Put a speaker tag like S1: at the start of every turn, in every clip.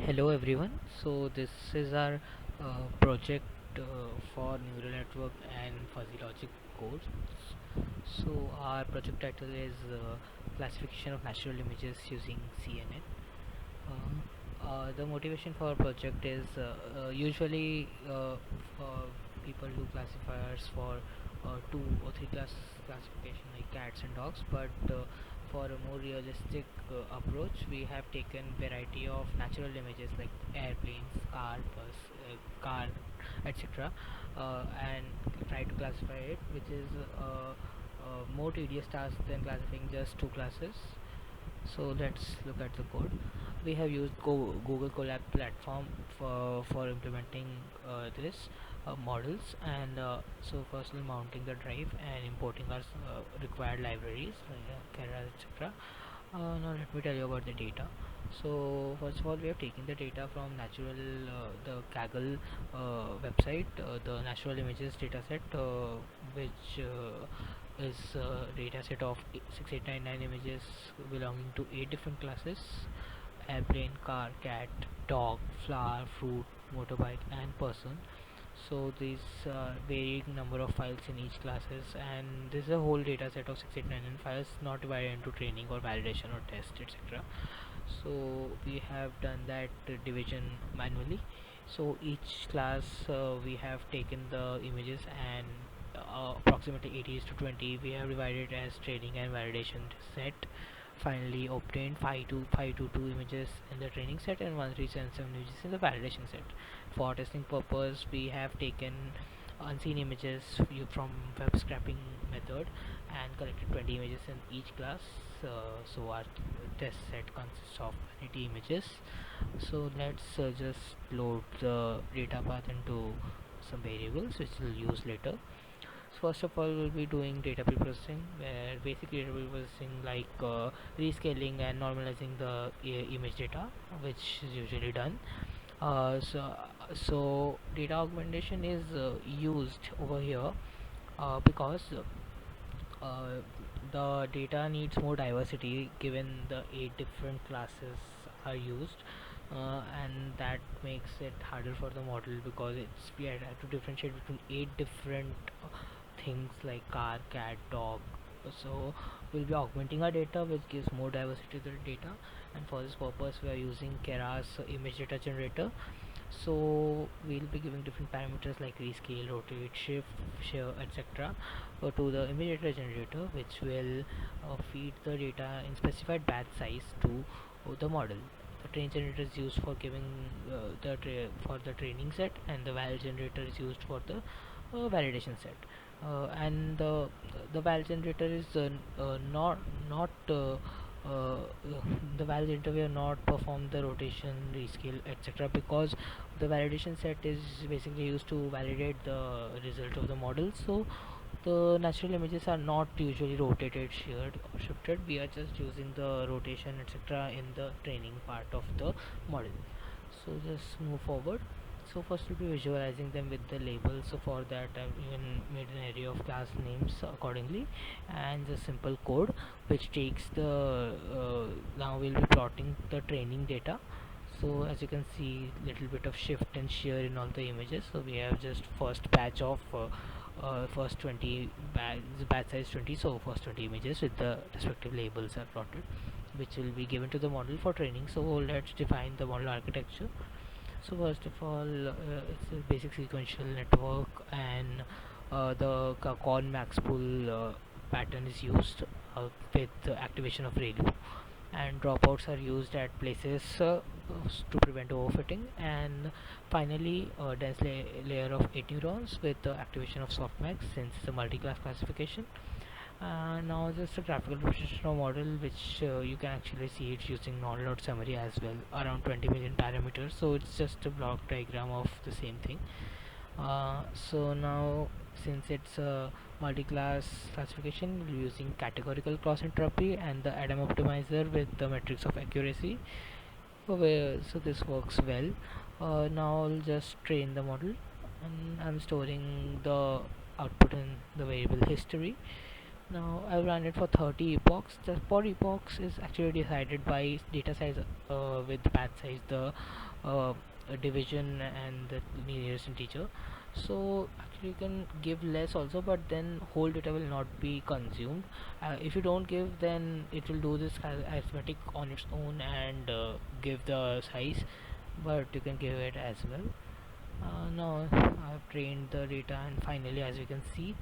S1: Hello everyone. So this is our project for neural network and fuzzy logic codes. So our project title is classification of natural images using CNN. The motivation for our project is usually for people do classifiers for two or three classification like cats and dogs, but for a more realistic approach, we have taken variety of natural images like airplanes, car, etc., and try to classify it, which is a more tedious task than classifying just two classes. So let's look at the code. We have used Google Colab platform for implementing this models, and so firstly mounting the drive and importing our required libraries, Keras, etc. Now let me tell you about the data. So first of all, we have taken the data from the Kaggle website, the natural images dataset, which is a dataset of 6899 images belonging to 8 different classes: airplane, car, cat, dog, flower, fruit, motorbike, and person. So these varying number of files in each classes, and this is a whole data set of 689 files, not divided into training or validation or test, etc. So we have done that division manually. So each class, we have taken the images, and approximately 80 is to 20 we have divided as training and validation set. Finally obtained 5 to 2 images in the training set and 1377 images in the validation set. For testing purpose, we have taken unseen images from web scraping method and collected 20 images in each class. So our test set consists of 80 images. So let's just load the data path into some variables which we'll use later. So first of all, we'll be doing data preprocessing, where basically data preprocessing like rescaling and normalizing the image data, which is usually done. So data augmentation is used over here because uh, the data needs more diversity given the 8 different classes are used, and that makes it harder for the model because we have to differentiate between 8 different things like car, cat, dog. So we'll be augmenting our data, which gives more diversity to the data, and for this purpose we are using Keras image data generator. So we'll be giving different parameters like rescale, rotate, shift, share, etc. To the image data generator, which will feed the data in specified batch size to the model. The train generator is used for giving for the training set, and the val generator is used for the validation set. And the val generator is not uh, the validator will not perform the rotation, rescale, etc., because the validation set is basically used to validate the result of the model. So the natural images are not usually rotated, sheared, or shifted. We are just using the rotation, etc., in the training part of the model. So just move forward. So first we'll be visualizing them with the labels. So for that I've even made an array of class names accordingly, and the simple code which takes the now we'll be plotting the training data. So as you can see, little bit of shift and shear in all the images. So we have just first batch of first 20 batch size 20, so first 20 images with the respective labels are plotted, which will be given to the model for training. So let's define the model architecture. So first of all, it's a basic sequential network, and the con max pool pattern is used with the activation of ReLU, and dropouts are used at places to prevent overfitting, and finally a dense layer of 8 neurons with the activation of softmax, since it's a multi-class classification. Now just a graphical representation of model, which you can actually see it using non-load summary as well, around 20 million parameters. So it's just a block diagram of the same thing. So now, since it's a multi-class classification, we're using categorical cross entropy and the Adam optimizer with the metrics of accuracy. So this works well. Now I'll just train the model, and I'm storing the output in the variable history. Now I've run it for 30 epochs. The per epochs is actually decided by data size with batch size. The a division and the nearest integer. So actually you can give less also, but then whole data will not be consumed. If you don't give, then it will do this arithmetic on its own and give the size, but you can give it as well. Now I've trained the data, and finally, as you can see,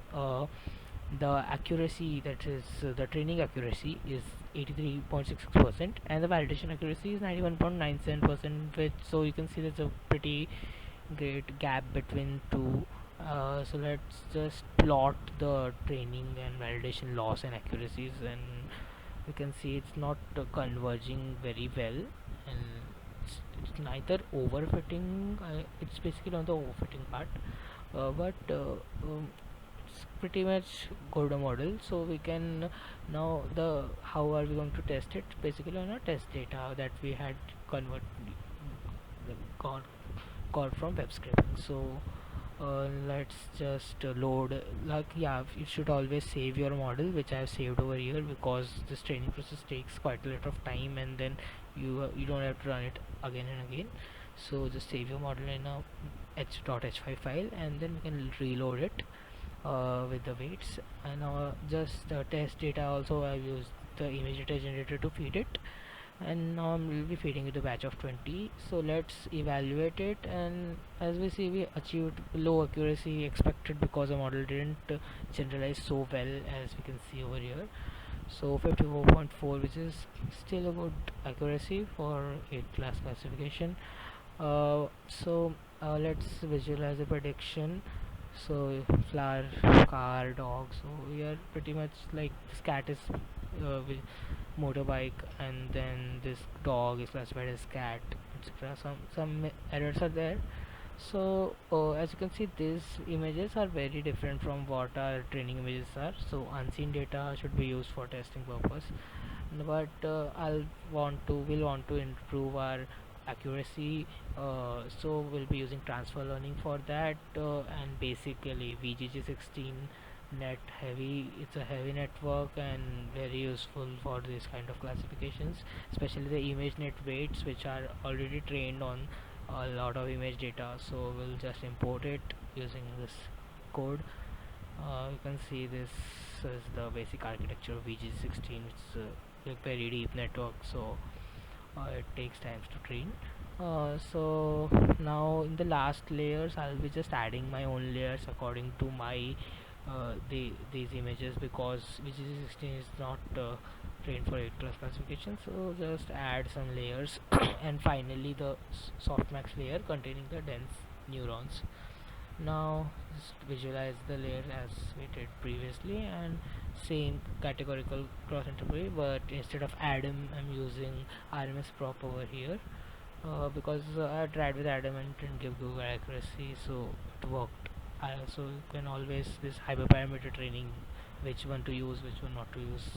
S1: the accuracy, that is the training accuracy, is 83.66%, and the validation accuracy is 91.97%, which, so you can see there's a pretty great gap between two. So let's just plot the training and validation loss and accuracies, and you can see it's not converging very well, and it's neither overfitting, it's basically on the overfitting part, but it's pretty much good model. So we can now, the how are we going to test it? Basically on our test data that we had convert got, got from web scraping. So let's just load, like, yeah, you should always save your model, which I have saved over here, because this training process takes quite a lot of time, and then you don't have to run it again and again. So just save your model in a h.h5 file, and then we can reload it with the weights. And now just the test data also, I used the image data generator to feed it, and now we'll be feeding it a batch of 20. So let's evaluate it, and as we see, we achieved low accuracy expected because the model didn't generalize so well, as we can see over here. So 54.4, which is still a good accuracy for 8 class classification. Let's visualize the prediction. So flower, car, dog. So we are pretty much like this cat is motorbike, and then this dog is classified as cat, etc. Some errors are there. So as you can see, these images are very different from what our training images are. So unseen data should be used for testing purpose, but we'll want to improve our accuracy, so we'll be using transfer learning for that, and basically VGG16 net heavy, it's a heavy network and very useful for this kind of classifications, especially the image net weights, which are already trained on a lot of image data. So we'll just import it using this code. You can see this is the basic architecture of VG16. It's a very deep network, so it takes time to train. So now in the last layers, I'll be just adding my own layers according to my these images, because VG16 is not trained for 8 class classification. So just add some layers and finally the softmax layer containing the dense neurons. Now just visualize the layer as we did previously, and same categorical cross interpret, but instead of Adam I'm using RMS prop over here, because I tried with Adam and didn't give good accuracy, so it worked. So you can always this hyperparameter training, which one to use, which one not to use.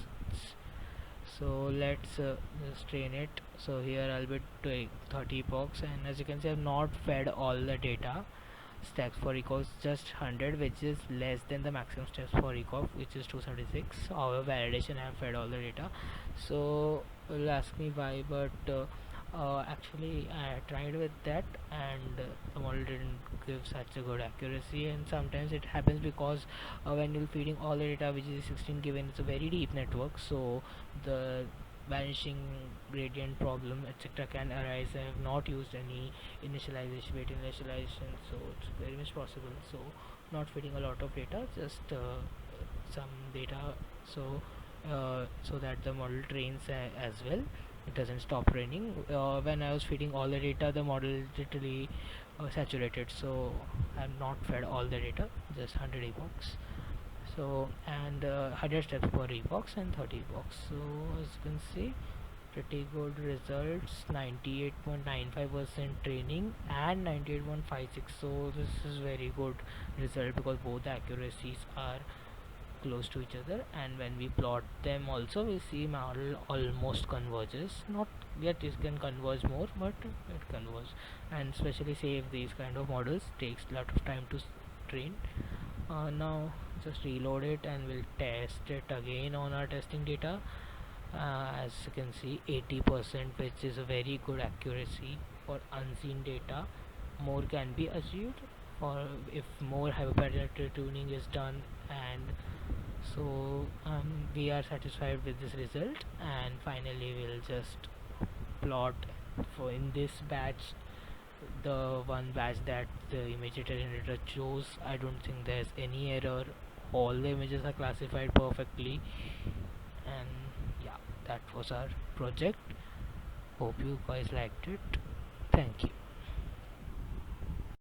S1: So let's just train it. So here I'll be doing 30 epochs, and as you can see, I've not fed all the data. Stacks for epochs just 100, which is less than the maximum steps for epoch, which is 276. However, validation I have fed all the data. So you'll ask me why, but actually I tried with that, and the model didn't give such a good accuracy. And sometimes it happens because when you're feeding all the data, which is 16 given, it's a very deep network, so the vanishing gradient problem, etc., can arise. I have not used any initialization, weight initialization, so it's very much possible. So not feeding a lot of data, just some data, so so that the model trains as well, it doesn't stop training. When I was feeding all the data, the model literally saturated, so I'm not fed all the data, just 100 epochs. So, and 100 steps per epochs and 30 epochs. So as you can see, pretty good results, 98.95% training and 98.56. So this is very good result, because both the accuracies are close to each other, and when we plot them also, we see model almost converges. Not yet it can converge more, but it converges. And especially save these kind of models takes a lot of time to train. Now just reload it and we'll test it again on our testing data. As you can see, 80%, which is a very good accuracy. for unseen data, more can be achieved for if more hyperparameter tuning is done. And so we are satisfied with this result, and finally we'll just plot for in this batch, the one batch that the image data generator chose. I don't think there's any error, all the images are classified perfectly. And yeah, that was our project. Hope you guys liked it. Thank you.